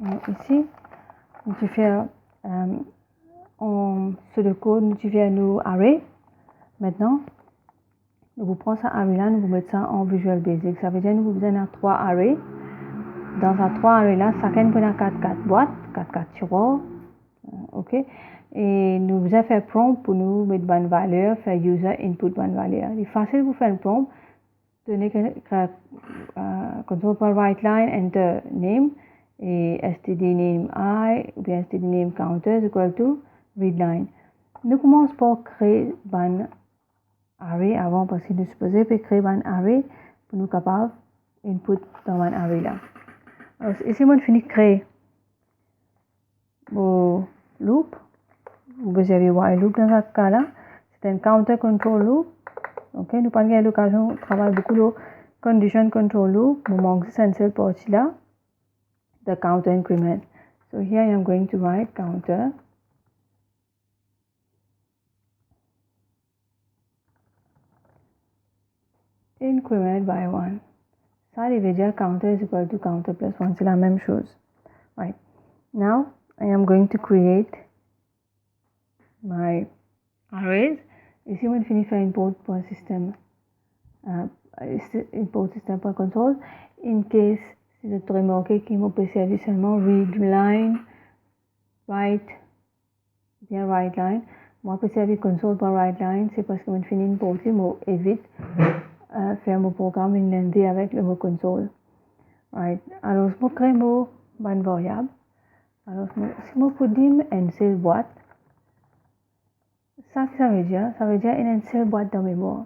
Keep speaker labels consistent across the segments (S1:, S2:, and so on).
S1: Ici, nous faire en pseudocode, nous faire nos arrays. Maintenant, nous vous prenons ça array là, nous vous mettons ça en Visual Basic. Ça veut dire que nous vous besoin de 3 arrays. Dans ces 3 arrays là, chacun peut avoir 4 boîtes, 4 tiroirs. OK? Et nous vous avons fait prompt pour nous mettre bonne valeur, faire user input bonne valeur. Il est facile de vous faire le prompt. Tenez control par right line, enter name et std name I ou bien std name counter is equal to read line. Nous commençons par créer un array avant parce que nous supposons créer un array pour nous capable input dans un array là. Alors ici on finit de créer mon loop. Vous avez while loop dans ce cas là. C'est un counter control loop. Ok, nous pas eu l'occasion de travailler beaucoup de condition control loop. Nous manque cette seule partie là, the counter increment. So here I am going to write counter increment by 1. Ça veut dire counter is equal to counter plus 1. C'est la même chose. Right. Now I am going to create my arrays. Ici, on finit faire import pour système. Import system pour console. In case si je te remarque qu'il m'a peut servir seulement read line, write, bien write line. Moi, peut servir console pour write line, c'est parce que je finis importer, je évite faire mon programme in lundi avec le mot console. Right. Alors, je crée mon variable. Alors, si je peux dire une seule boîte, ça veut dire une seule boîte dans mémoire.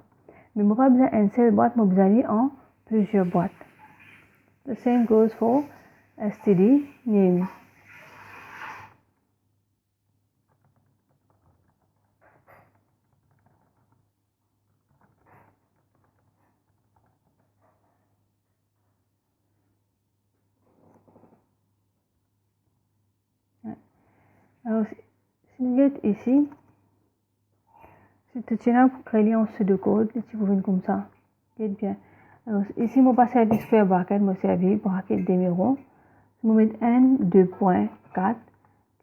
S1: Mais je n'ai pas besoin d'une seule boîte, je besoin en plusieurs boîtes. The same goes for std name. Alors, si vous êtes ici, c'est là pour créer un pseudocode, si vous venez comme ça. Bien. Alors, ici, je passe service square bracket, je service bracket numéro. Je mets n 2.4.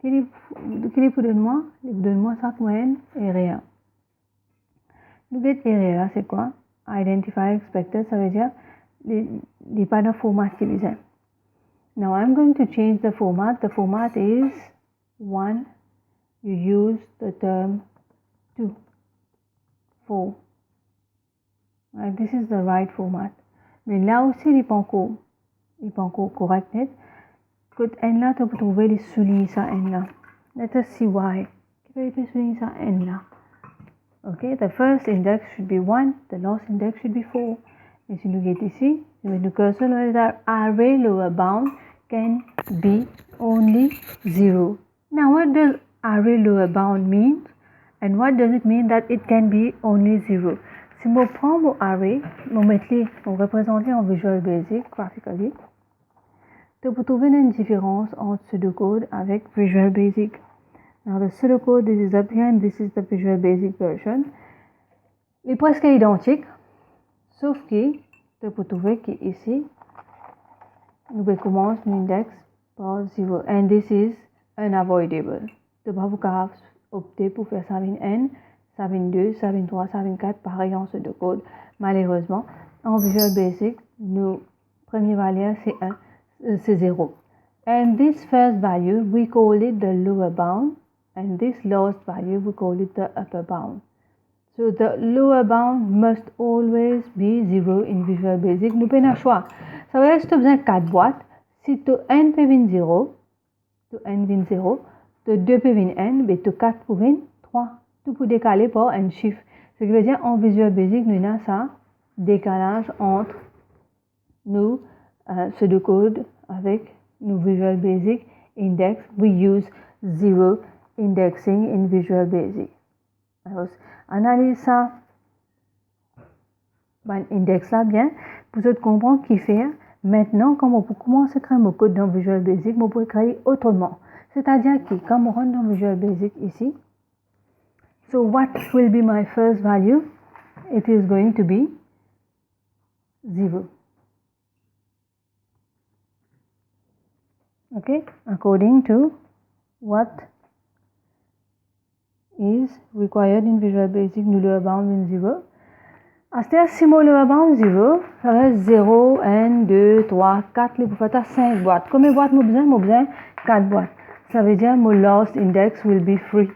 S1: Qui est pour donner-moi? Donne-moi ça pour n et rien. Nous get area là, c'est quoi? Identify expected, ça veut dire les pas de format qui besoin. Now I'm going to change the format. The format is 1. You use the term 2. 4. Right, this is the right format. Mais là aussi, il n'est pas encore correct. Quand n là, tu peux trouver les soulignes ça n là. Let us see why. Qui peut être souligné ça n là? Okay, the first index should be 1, the last index should be 4. As you get ici, when the cursor is that array lower bound can be only 0. Now what does array lower bound mean? And what does it mean that it can be only 0? Si je prends mon array, je représenter en Visual Basic graphically, tu peux trouver une différence entre pseudocode avec Visual Basic. Now the pseudocode, this is up here and this is the Visual Basic version. Il est presque identique, sauf que tu peux trouver qu'ici, nous commençons l'index par 0. And this is unavoidable. Tu vas vous opter pour faire ça avec n, ça avec 2, ça avec 3, ça avec 4, pareil en pseudocode. Malheureusement, en Visual Basic, nos première valeur c'est 0. And this first value, we call it the lower bound. And this last value, we call it the upper bound. So the lower bound must always be 0 in Visual Basic. Nous avons un choix. Ça veut dire que si tu as besoin de 4 boîtes, si tu as n peut venir 0, tu as n vient 0, tu as 2 peut venir n, mais tu as 4 pour venir 3. Tout pour décaler par un chiffre. Ce qui veut dire en Visual Basic, nous avons ça décalage entre nous pseudocode avec nos Visual Basic index. We use 0 indexing in Visual Basic. Alors, analyse ça, index là bien, pour vous comprendre ce qu'il fait. Maintenant, quand on peut commencer à créer mon code dans Visual Basic, on peut créer autrement. C'est-à-dire que quand on rentre dans Visual Basic ici, so what will be my first value? It is going to be 0. Okay, according to what is required in Visual Basic, nous lower bound in 0. C'est-à-dire, si mon lower bound 0, ça va être 0, 1, 2, 3, 4, les pour faire 5 boîtes. Combien de boîtes j'ai besoin? J'ai besoin 4 boîtes. Ça veut dire mon last index will be free.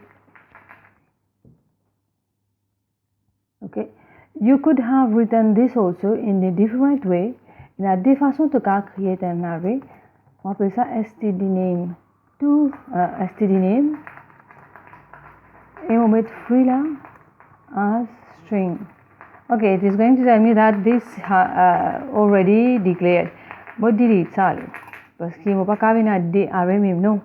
S1: Okay. You could have written this also in a different way. Il y a des façons de créer un array. On appelle ça stdname. Stdname. Et on met free là as string. Okay, it is going to tell me that this already declared. But delete ça parce qu'il ne va pas venir des array même non.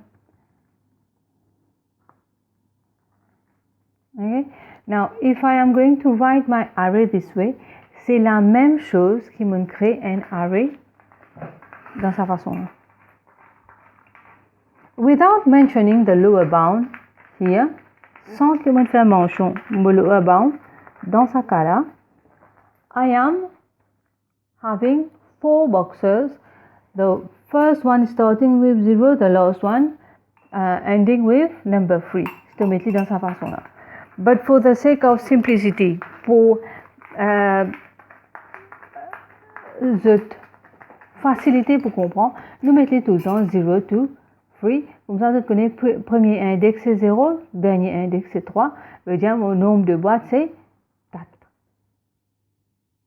S1: Okay. Now, if I am going to write my array this way, c'est la même chose qui me crée un array dans sa façon. Without mentioning the lower bound here, sans que je fasse mention de lower bound, dans ce cas-là, I am having 4 boxes. The first one starting with 0, the last one ending with number 3. Je te mets dans sa façon-là. But for the sake of simplicity, pour cette facilité pour comprendre, nous mettons tout le temps 0 to 3. Comme ça, vous connaissez, premier index c'est 0, dernier index c'est 3. Veut dire mon nombre de boîtes c'est 4.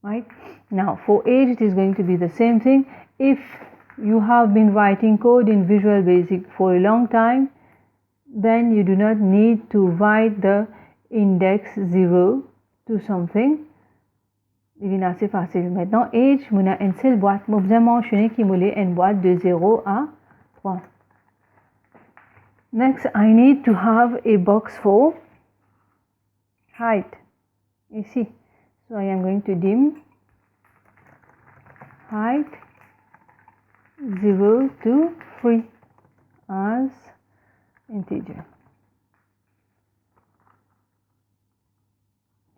S1: Right? Now, for age, it is going to be the same thing. If you have been writing code in Visual Basic for a long time, then you do not need to write the index 0 to something. Il est assez facile. Maintenant, age, on a une seule boîte. Je vais mentionner qu'il y a une boîte de 0 à 3. Next, I need to have a box for height. Ici. So I am going to dim height 0 to 3 as integer.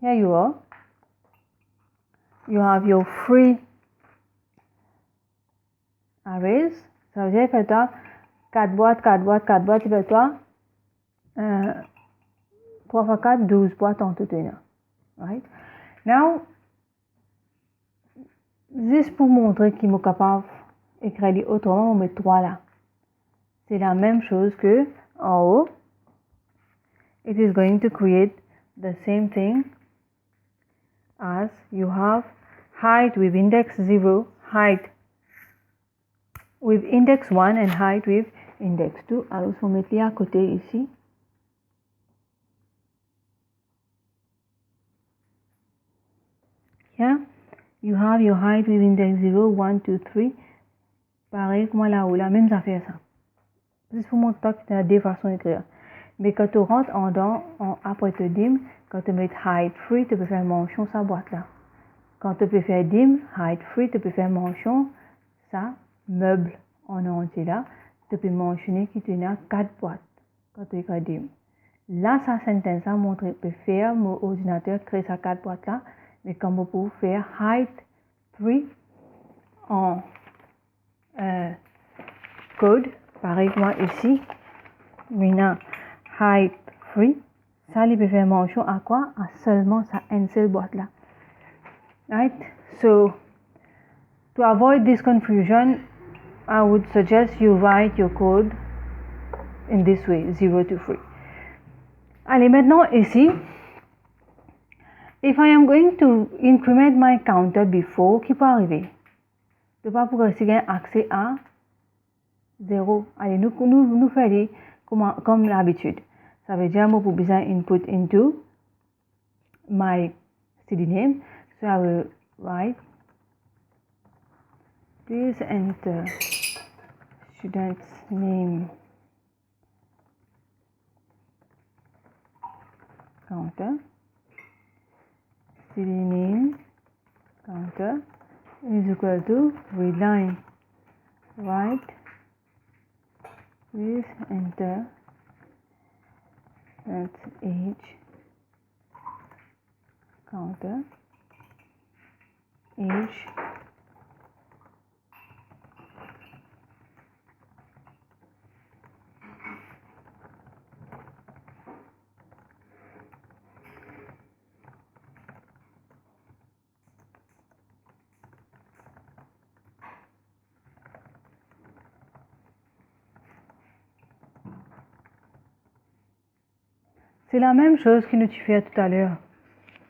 S1: Here you are. You have your free arrays. Ça veut dire que tu as 4 boîtes, 4 boîtes, 4 boîtes, et tu as 3 x 4, 12 boîtes en tout. Right? Now, juste pour montrer qu'il est capable d'écrire autrement, on met 3 là. C'est la même chose que en haut. It is going to create the same thing as you have height with index 0, height with index 1 and height with index 2. Alors, je vais mettre à côté ici. Here, you have your height with index 0, 1, 2, 3. Pareil comme là-haut, la même affaire ça. Juste pour montrer que tu as deux façons d'écrire. Mais quand tu rentres après te dim, quand tu mets height free, tu peux faire mention sa boîte là. Quand tu peux faire dim, height free, tu peux faire mention sa meuble en entier là. Tu peux mentionner que tu as 4 boîtes quand tu écris dim. Là, sa sentence a montré que tu peux faire mon ordinateur créer sa 4 boîtes là, mais comme vous pouvez faire height 3 en code, pareil que moi ici. Maintenant, height 3, ça lui peut faire mention à quoi? À seulement sa une seule boîte là. Right? So, to avoid this confusion, I would suggest you write your code in this way, 0 to 3. Allez, maintenant ici, if I am going to increment my counter before, qui peut arriver? De pas progresser gain accès à 0. Allez, nous faisons comme l'habitude. Ça veut dire moi pour besoin input into my stdname. So I will write please enter student's name counter. Stdname counter is equal to readline. Write please enter that's age counter age C'est la même chose que nous tu fais tout à l'heure.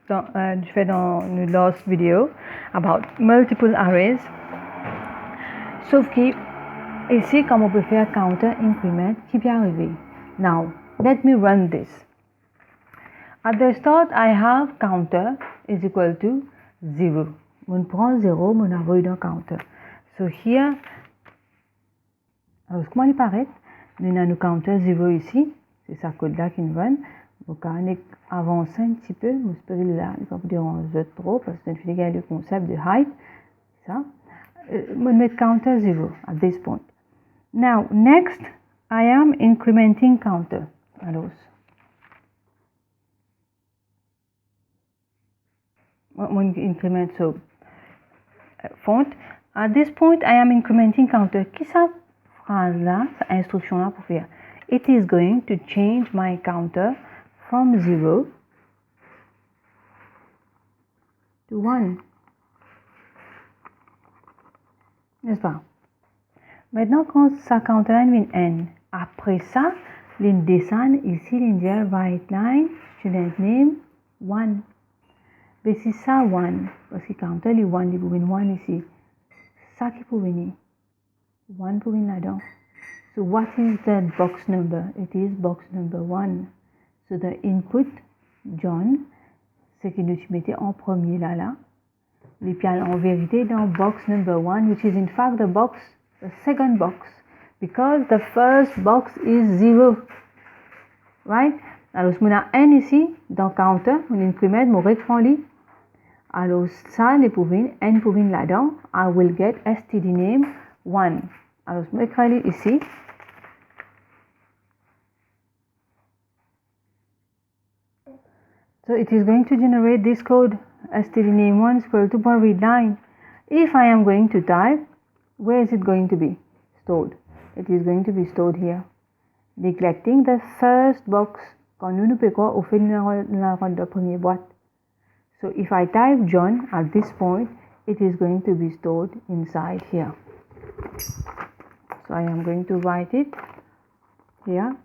S1: Tu fais dans le last video about multiple arrays. Sauf que ici, comme on peut faire counter increment, qui peut arriver. Now, let me run this. At the start, I have counter is equal to 0. On prend 0, on avoid un counter. So here, alors comment il paraît? Nous avons counter 0 ici. C'est ça code là qui nous run. Donc, on avance un petit peu. Je peux là, il va vous déranger trop parce que nous avons le concept de height. Ça. On met counter 0 at this point. Now, next, I am incrementing counter. Alors, one increment so font. At this point, I am incrementing counter. Qui ça phrase là, cette instruction là pour faire? It is going to change my counter from 0 to 1. N'est-ce pas? Maintenant, quand ça counter line vient n, après ça, l'in descend ici, l'in dit right line, student name 1. Mais c'est ça 1, parce que counter les 1, il peut venir 1 ici. Ça qui peut venir. 1 peut venir là-dedans. So what is the box number? It is box number 1. So the input, John, c'est que nous mettons en premier là. Les pieds en vérité dans box number 1, which is in fact the second box, because the first box is 0. Right? Alors, si on a n ici, dans counter, on increment, mon rectangle. Alors, ça, les pouvines, n pouvines là-dedans, I will get std name 1. Alors, je vais écrire ici. So, it is going to generate this code, std name 1 is equal to read line. If I am going to type, where is it going to be stored? It is going to be stored here, neglecting the first box. Quand nous pouvons au fait de première boîte. So if I type John at this point, it is going to be stored inside here. So I am going to write it here.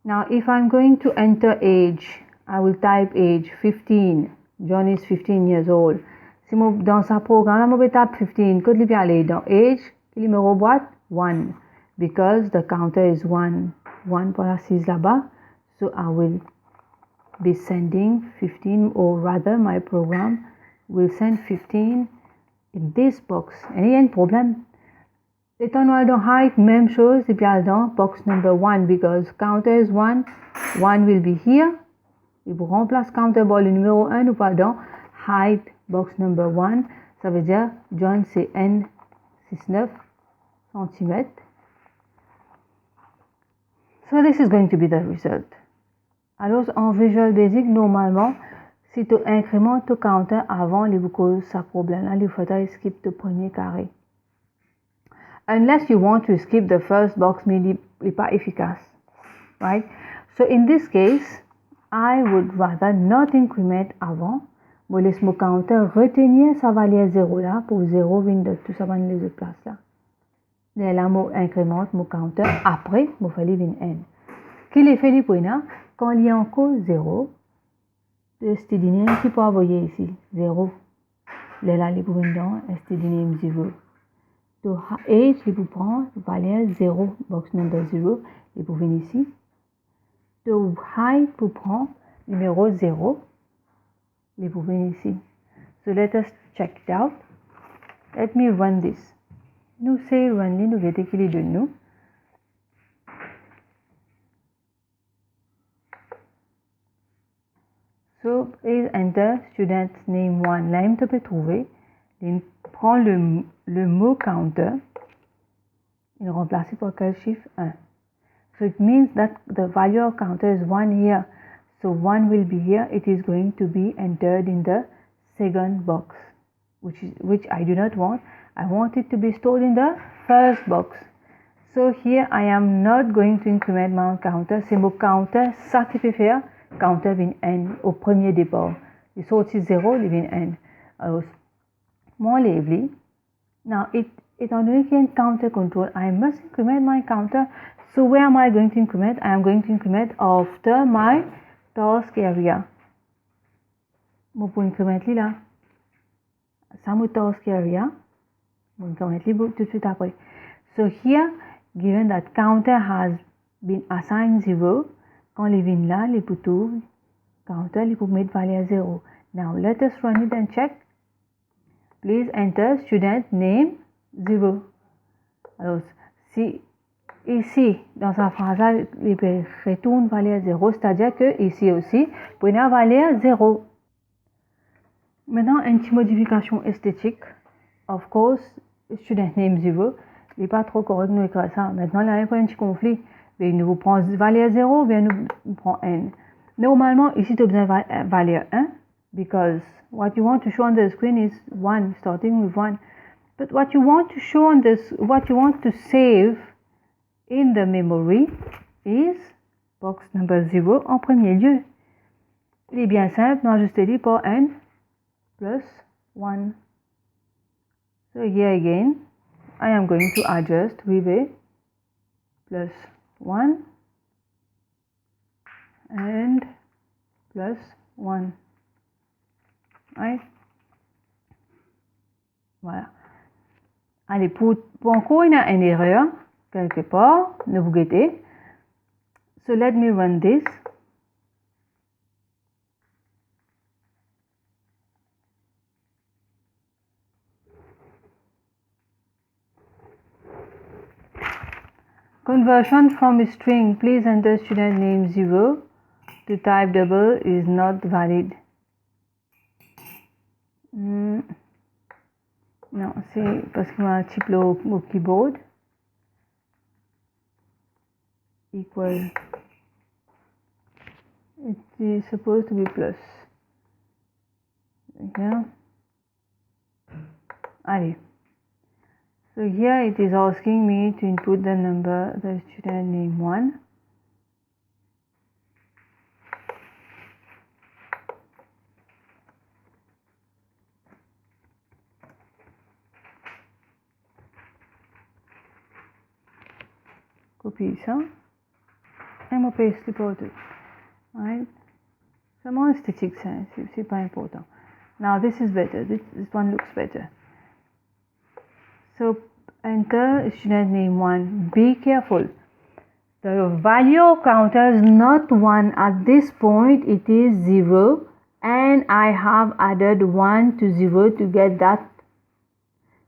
S1: Now if I'm going to enter age, I will type age 15. John is 15 years old. Si dans sa programme, je vais taper 15. Quand il peut aller dans age, le numéro boîte 1. Because the counter is 1. 1 pour la 6 là-bas. So I will be sending 15, or rather my program will send 15 in this box. Et il y a un problème. Étant dans height, même chose, et puis dans box number 1, because counter is 1, 1 will be here. Et pour remplacer counter par le numéro 1, ou pardon, height box number 1, ça veut dire John c'est N69 cm. So this is going to be the result. Alors en Visual Basic, normalement, si tu incrémentes ton counter avant les causes ça problème là, il faut skip le premier carré. Unless you want to skip the first box, mais il n'est pas efficace. Right? So in this case, I would rather not increment avant. Je laisse mon counter retenir sa valeur 0 là pour 0 vient de tout ça dans les autres places là. Et là, je incrémente mon counter après, je fais venir n. Qu'il est fait pour là, quand il y a encore 0, le std name qui peut envoyer ici 0. Là, il peut venir dans std name 0. Donc, age, il peut prendre valeur 0, box number 0, il peut venir ici. Donc, height peut prendre numéro 0, il peut venir ici. So, let us check it out. Let me run this. Nous, c'est run, nous verrons qu'il est de nous. So, please enter student name 1. Là, tu peux trouver. Il prend le mot counter. Il remplace par quel chiffre 1. So, it means that the value of counter is 1 here. So, 1 will be here. It is going to be entered in the second box, which I do not want. I want it to be stored in the first box. So, here I am not going to increment my counter. C'est mon counter, ça qui peut faire. Counter vient n au premier départ. Il sortit 0, il vient n. Alors, mon label. Now, étant donné qu'il y a une counter control, I must increment my counter. So where am I going to increment? I am going to increment after my task area. Je peux increment là. Ça my task area. Je peux increment tout de suite après. So here, given that counter has been assigned 0, quand les vignes là, les poteaux, counter, les pouvons mettre value à 0. Now let us run it and check. Please enter student name 0. Alors, si ici, dans sa phrase, il retourne valeur à 0, c'est-à-dire que ici aussi, prenez la valeur à 0. Maintenant, une petite modification esthétique. Of course, student name 0. Il n'est pas trop correct nous écrire ça. Maintenant, là, il y a un petit conflit. Bien, nous prend valeur à 0, bien nous prend n. Normalement, ici, tu as besoin de valeur 1, because what you want to show on the screen is 1, starting with 1. But what you want to show on this, what you want to save in the memory is box number 0 en premier lieu. Il est bien simple, nous ajustons par n plus 1. So here again, I am going to adjust with a plus 1 and plus 1. Right? Voilà. Allez, pour encore il y a une erreur quelque part, ne vous guettez. So let me run this. Conversion from a string, please enter student name 0 to type double is not valid. Non, c'est parce qu'il y a un type au keyboard. Equal. It is supposed to be plus. Here. Allez. So here it is asking me to input the number, the student name 1. Copie ça. Et je paste le partout. Right? C'est moins esthétique, c'est pas important. Now this is better. This one looks better. So enter student name 1. Be careful. The value of counter is not 1 at this point. It is 0, and I have added 1 to 0 to get that.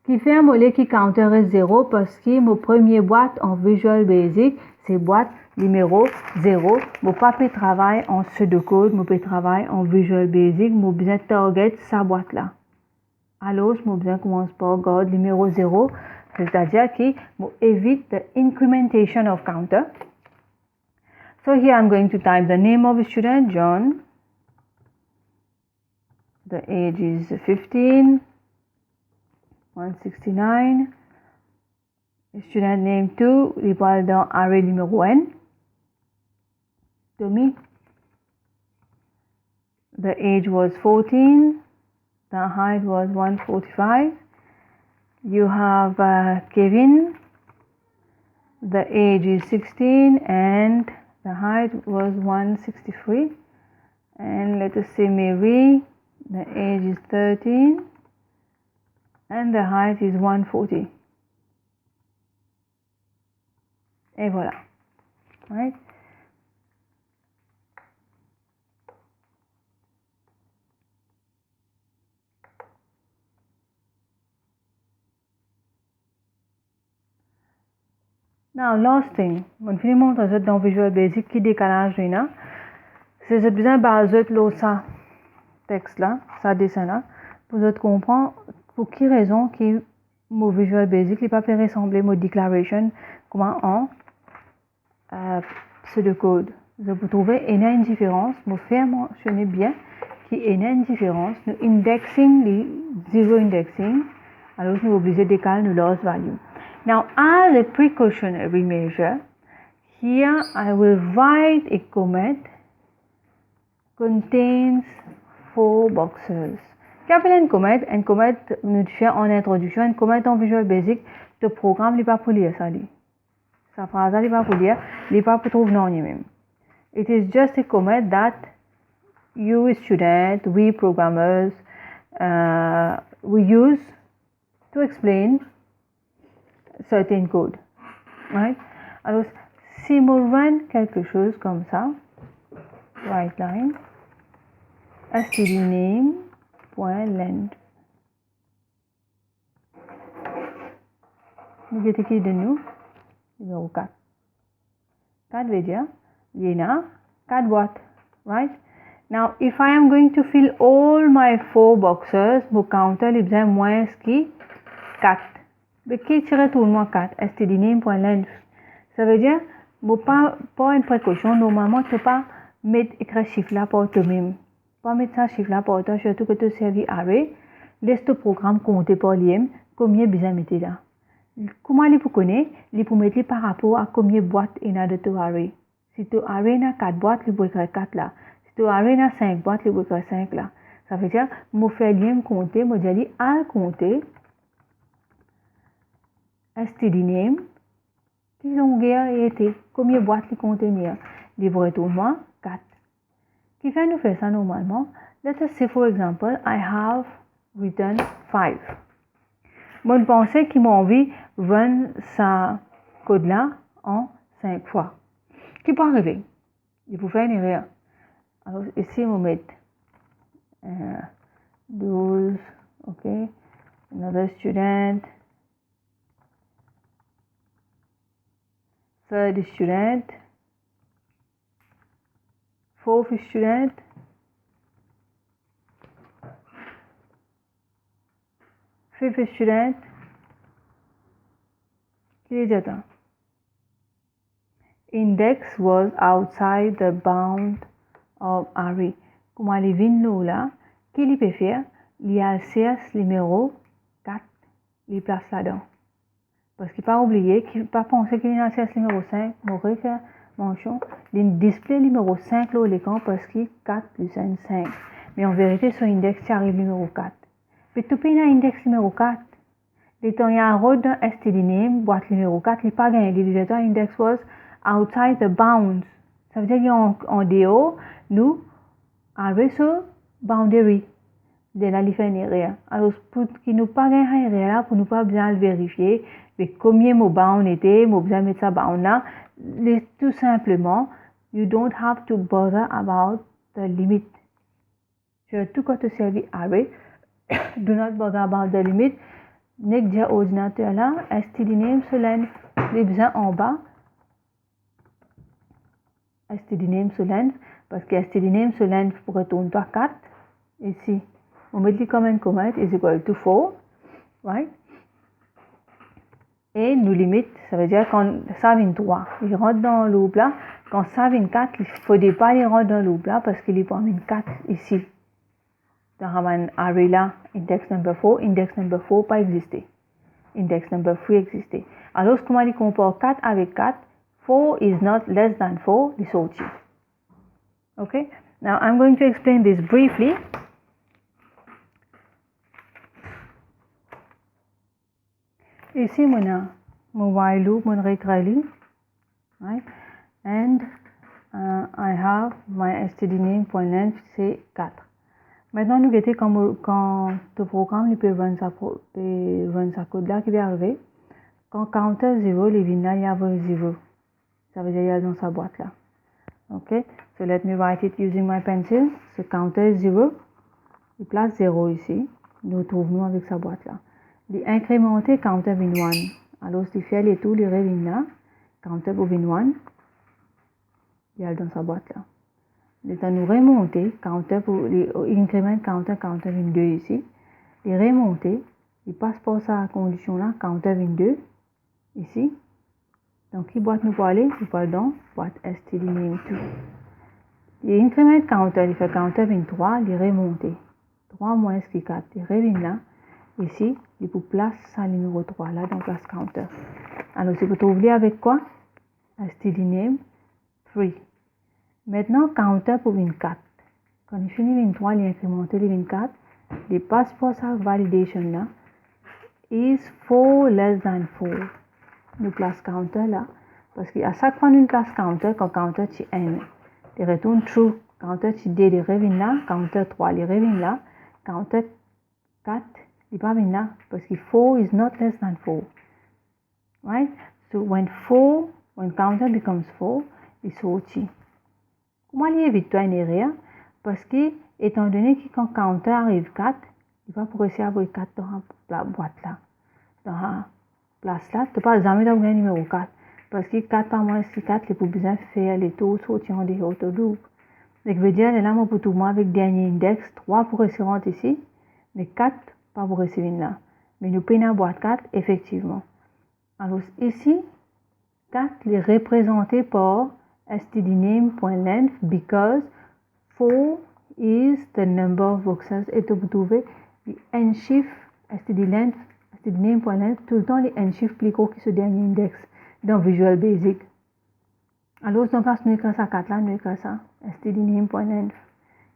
S1: Qui fait un mollet qui counter est 0 parce que mon premier boîte en Visual Basic, c'est boîte numéro 0. Mon papier travail en pseudocode, mon papier travail en Visual Basic, mon besoin target sa boîte là. Alors, mon besoin commence par garde numéro 0, c'est-à-dire que mon évite the incrementation of counter. So here I'm going to type the name of the student, John. The age is 15. 169. Student name 2, il parle dans array numéro n. Tommy. The age was 14. The height was 145. You have Kevin. The age is 16 and the height was 163. And let us say Mary. The age is 13. And the height is 140. Et voilà. Right? Now, last thing, on finit mon dans Visual Basic qui décalage là, c'est besoin de ça texte là, ça dessin là, pour vous comprendre pour qui raison qui mon Visual Basic n'est pas fait ressembler mon declaration comment en pseudocode. Vous trouvez une différence, vous faire mentionner bien qu'il y a une différence, nous indexing les zero indexing, alors nous sommes obligés de décaler nos loss value. Now, as a precautionary measure, here I will write a comment contains 4 boxes. Qu'appelle un comment nous fait en introduction, un comment en Visual Basic le programme n'est pas pour lire ça. Sa phrase n'est pas pour lire, il n'est pas pour trouver non même. It is just a comment that you students, we programmers, we use to explain certain code. Right? Alors, si je run quelque chose comme ça, write line, stdname.length. Nous avons qui de nous? Numéro 4. 4 veut dire, il y a 4 boîtes. Right? Now, if I am going to fill all my 4 boxes, mon counter il besoin moins que 4. Mais qui tire tout le monde 4? stdname.length. Ça veut dire, pas une précaution, normalement, tu ne peux pas mettre écrit chiffre là pour toi-même. Pas mettre ça chiffre là pour toi, surtout que tu servis array. Laisse ton programme compter pour l'IM, combien besoin mettre là. Comment il peut connaître? Il peut mettre par rapport à combien de boîtes il y a de ton array. Si ton array a 4 boîtes, il peut écrire 4 là. Si ton array a 5 boîtes, il peut écrire 5 là. Ça veut dire, je fais l'IM compter, je dis à compter stdname. Qui ont été, combien de boîtes les contenir? Livre retournement 4. Qui fait nous faire ça normalement? Let us say for example, I have written 5. Moi, je pensais qu'ils m'ont envie de run ce code-là en 5 fois. Qui peut arriver? Il faut faire une erreur. Alors, ici, on va mettre 12, ok, another student, third student, fourth student, fifth student. Qui est ça? Index was outside the bound of array. Comment les vignes là, qui les peut faire? Il y a le CS numéro 4, les place là-dedans. Parce qu'il ne faut pas oublier, qu'il ne faut pas penser qu'il y a un CS numéro 5, on va faire mention, il y a un display numéro 5 là au l'écran parce qu'il y a 4 plus 1, 5. Mais en vérité, sur l'index, il arrive numéro 4. Puis tout pays a index numéro 4. Il y a un road dans stdname, boîte numéro 4, il n'est pas gagné. Il dit que l'index was outside the bounds. Ça veut dire qu'en dehors, nous, arrivons sur boundary. De là, il fait une erreur. Alors, pour qu'il nous pas gagné une erreur là, pour nous pas bien le vérifier, mais combien mon bound était, mon besoin mettre ça bound là, tout simplement, you don't have to bother about the limit. Surtout quand tu servis array, do not bother about the limit. Nek dia ordinateur là, stdname sur length, les besoins en bas, stdname sur length, parce que stdname sur length pour retourner 4, ici, on met le comment is equal to 4, right? Et nous limite, ça veut dire quand ça vient 3, il rentre dans le loop là, quand ça vient 4, il faut pas les rentrer dans le loop là, parce qu'il est pas mis 4 ici. Dans un array là, index number 4 pas existé. Index number 3 existé. Alors, comment il compare 4 avec 4? 4 is not less than 4, il sorti. Okay? Now, I'm going to explain this briefly. Ici, mon while loop, mon recurring loop, right? And I have my stdname.length, c'est 4. Maintenant, nous regardons quand le programme il peut run sa code là qui va arriver. Quand counter 0, les vignes là, il y a 0. Ça veut dire qu'il y a dans sa boîte là. Ok? So let me write it using my pencil. So counter 0, il place 0 ici. Nous trouvons avec sa boîte là. Il incrémenté counter vin 1. Alors, si fait les tout, les revins là, counter pour vin 1, il y a dans sa boîte là. Il est à nous remonter, counter pour l'incrément counter 22 ici. Il remonter, il passe par sa condition là, counter 22 ici. Donc, qui boîte nous pour aller? Il peut aller dans boîte stdname2. L'incrément counter, il fait counter 23, il remonte. 3 moins ce qui est 4, il revient là. Ici, il peut placer sa numéro 3 là dans place counter. Alors, si vous trouvez avec quoi? stdname3. Maintenant, counter pour 24. Quand il finit 23, il incrémente les 24. Il passe pour sa validation là. is 4 less than 4. Nous place counter là. Parce qu'à chaque fois nous place counter, quand counter c'est n. Il retourne true. Counter c'est d, il revient là. Counter 3, il revient là. Counter 4, il pas vient là. Parce que 4 is not less than 4. Right? So when counter becomes 4, il sortit. Comment il évite toi une erreur? Parce que, étant donné que quand counter arrive 4, il va progresser avec 4 dans la boîte là. Dans la place là, tu n'as pas jamais dans le numéro 4. Parce que 4 par moins 6, 4, il faut bien faire les taux sortir en dehors de l'eau. Donc, je veux dire, là, moi, pour tout le monde, avec dernier index, 3 pour recevoir ici, mais 4 pas pour recevoir là. Mais nous payons la boîte 4, effectivement. Alors, ici, 4 est représenté par stdname.length because 4 is the number of voxels. Et vous trouvez les n-shift stdname.length, tout le temps les n-shift plus courts que ce dernier index dans Visual Basic. Alors, dans place, nous écrivons ça 4 là, nous écrivons ça stdname.length.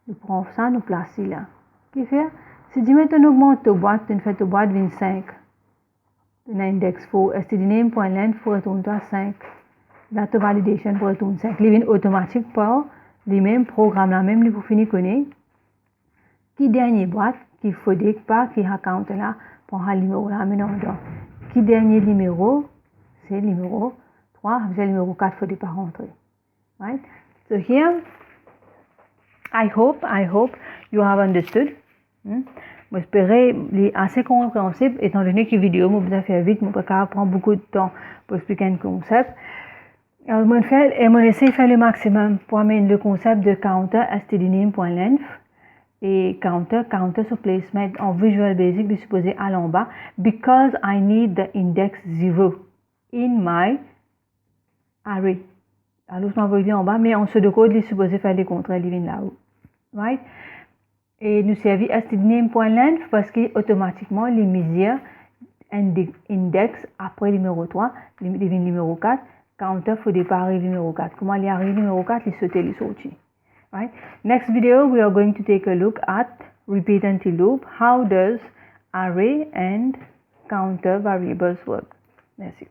S1: Nous prenons ça, nous plaçons là. Qu'est-ce qu'il fait? Si tu mets une augmente ta boîte, tu fais ta boîte 25. Tu as index 4, stdname.length pour retourner à 5. Là, ta validation pour retourner 5. Il vient automatique par les mêmes programmes là, même pour finir connaître. Qui dernier boîte, qui faut dire pas, qui account là, pour un numéro là, mais non, qui dernier numéro, c'est le numéro 3, c'est le numéro 4, faut pas rentrer. Right? So here, I hope you have understood. J'espère que c'est assez compréhensible, étant donné que la vidéo m'a besoin de faire vite, je ne peux pas prendre beaucoup de temps pour expliquer un concept. Alors, je vais essayer de faire le maximum pour amener le concept de counter stdname.length et counter sur placement en Visual Basic de supposer à l'en bas because I need the index 0 in my array. Alors, je m'envoie en bas, mais en ce de code, il est supposé faire les contrôles, il vient là-haut. Right? Et nous servit stdname.length parce qu'automatiquement, les mesures index après le numéro 3, le numéro 4, counter faut déparer le numéro 4. Comment il arrive le numéro 4, il saute, il sortit. Right? Next video, we are going to take a look at repeat until loop. How does array and counter variables work? Merci.